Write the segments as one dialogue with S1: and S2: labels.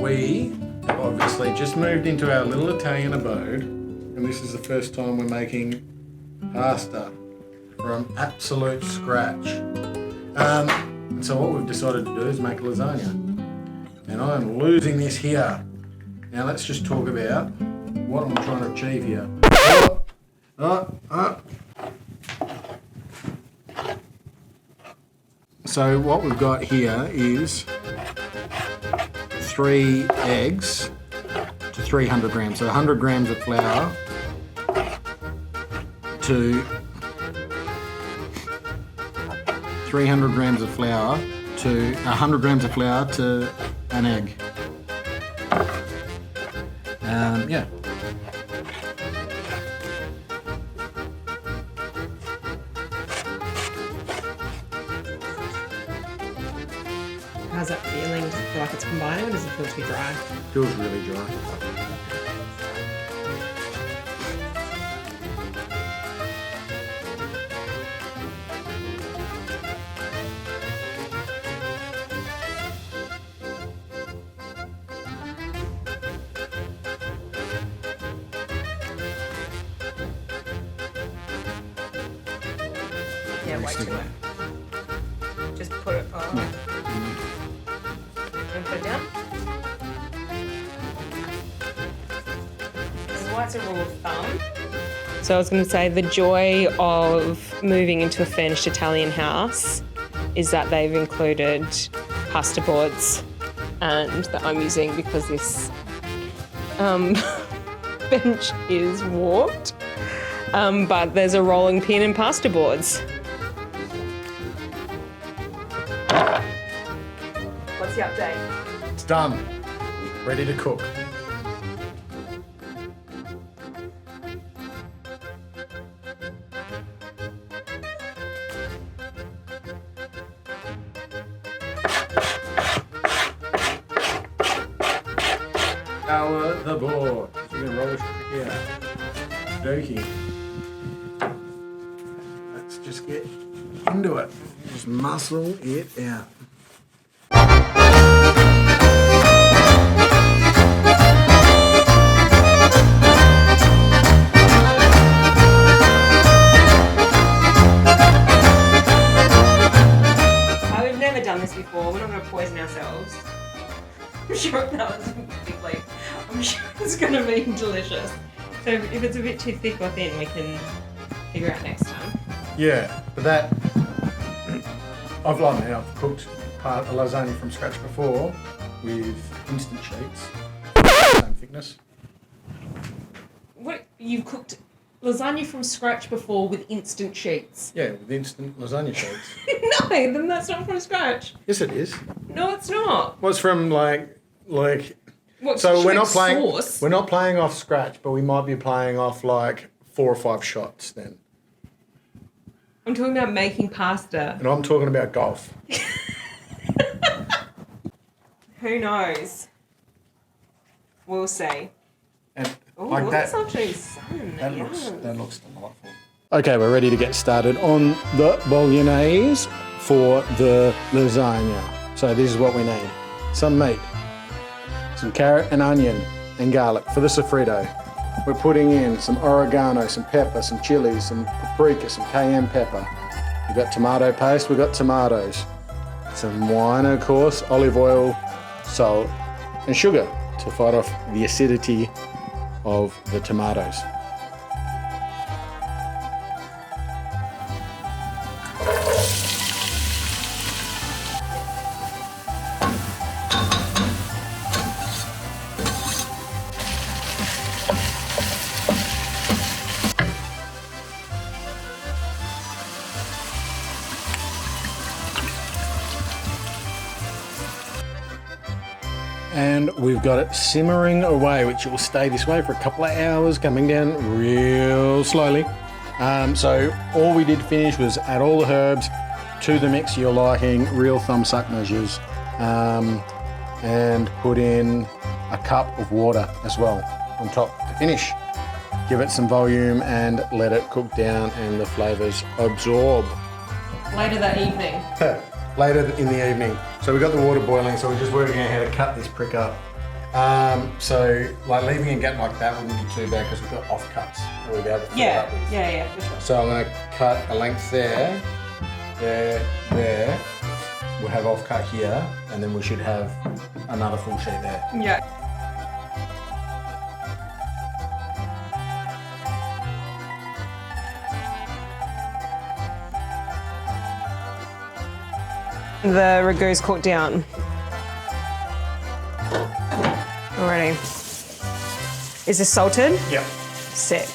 S1: We have obviously just moved into our little Italian abode, and this is the first time we're making pasta from absolute scratch. And so what we've decided to do is make lasagna. And I'm losing this here. Now let's just talk about what I'm trying to achieve here. So what we've got here is 3 eggs to 300 grams. So 100 grams of flour to 300 grams of flour to 100 grams of flour to an egg. Yeah.
S2: How's that feeling? Does it feel like it's combining or does it feel too dry?
S1: Feels really dry.
S2: Yeah, way too much. Just put it on.
S1: Yeah.
S2: And put it down. So what's a rule of thumb? So I was going to say the joy of moving into a furnished Italian house is that they've included pasta boards and that I'm using because this bench is warped. But there's a rolling pin and pasta boards. What's the update?
S1: It's done. Ready to cook. Power the board. We're going to roll it here. Dokey. Let's just get into it. Just muscle it out.
S2: We've never done this before. We're not going to poison ourselves. I'm sure that was a big leap. I'm sure it's going to be delicious. So if it's a bit too thick or thin, we can figure out next time.
S1: Yeah, but that I've cooked a lasagna from scratch before with instant sheets, same thickness.
S2: What? You've cooked lasagna from scratch before with instant sheets?
S1: Yeah, with instant lasagna sheets.
S2: No, then that's not from scratch.
S1: Yes, it is.
S2: No, it's not.
S1: Well, it's from like.
S2: What,
S1: So we're not
S2: Shrek's
S1: playing.
S2: sauce?
S1: We're not playing off scratch, but we might be playing off like 4 or 5 shots then.
S2: I'm talking about making pasta.
S1: And I'm talking about golf.
S2: Who knows? We'll see.
S1: And
S2: Oh,
S1: like
S2: look
S1: that.
S2: at this afternoon sun.
S1: That
S2: Yeah.
S1: looks delightful. Okay, we're ready to get started on the bolognese for the lasagna. So this is what we need. Some meat, some carrot and onion and garlic for the sofrito. We're putting in some oregano, some pepper, some chilies, some paprika, some cayenne pepper. We've got tomato paste, we've got tomatoes. Some wine, of course, olive oil, salt and sugar to fight off the acidity of the tomatoes. And we've got it simmering away, which will stay this way for a couple of hours, coming down real slowly. So all we did finish was add all the herbs to the mix you're liking, real thumbs up measures, and put in a cup of water as well on top to finish. Give it some volume and let it cook down and the flavours absorb.
S2: Later that evening.
S1: Later in the evening. So we've got the water boiling, so we're just working out how to cut this prick up. So like leaving a gap like that wouldn't be too bad because we've got offcuts that we'll be able to fill it up with.
S2: Yeah, for sure.
S1: So I'm going to cut a length there, there. We'll have offcut here, and then we should have another full sheet there.
S2: Yeah. The ragou's cooked down. Alrighty. Is this salted?
S1: Yep.
S2: Sick.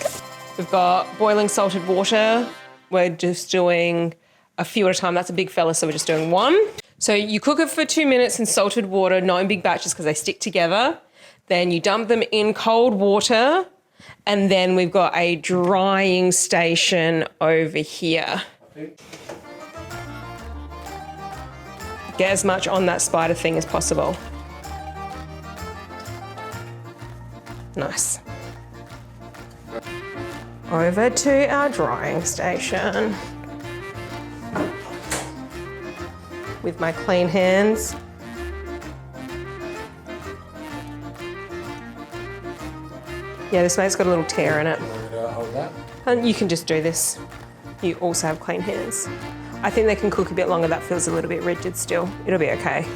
S2: We've got boiling salted water. We're just doing a few at a time. That's a big fella, so we're just doing one. So you cook it for 2 minutes in salted water, not in big batches because they stick together. Then you dump them in cold water, and then we've got a drying station over here. Get as much on that spider thing as possible. Nice. Over to our drying station. With my clean hands. Yeah, this mate's got a little tear in it.
S1: Hold that.
S2: And you can just do this. You also have clean hands. I think they can cook a bit longer. That feels a little bit rigid still. It'll be okay.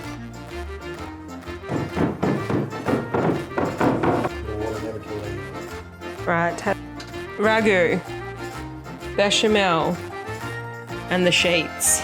S2: Right, ragu, bechamel, and the sheets.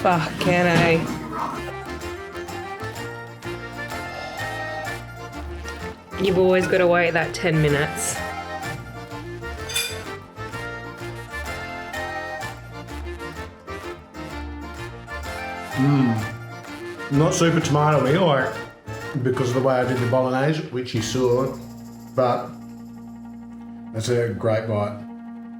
S2: Fucking A. You've always got to wait that 10 minutes.
S1: Not super tomatoey, like because of the way I did the bolognese, which you saw, but that's a great bite.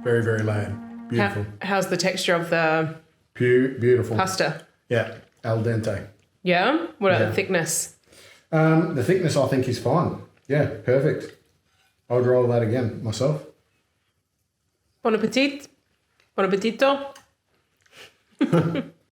S1: Very, very lean. Beautiful.
S2: How's the texture of the
S1: Beautiful.
S2: pasta?
S1: Yeah, al dente.
S2: Yeah? What about
S1: Yeah.
S2: the thickness?
S1: The thickness I think is fine. Yeah, perfect. I would roll that again myself.
S2: Bon appetit. Bon appetito.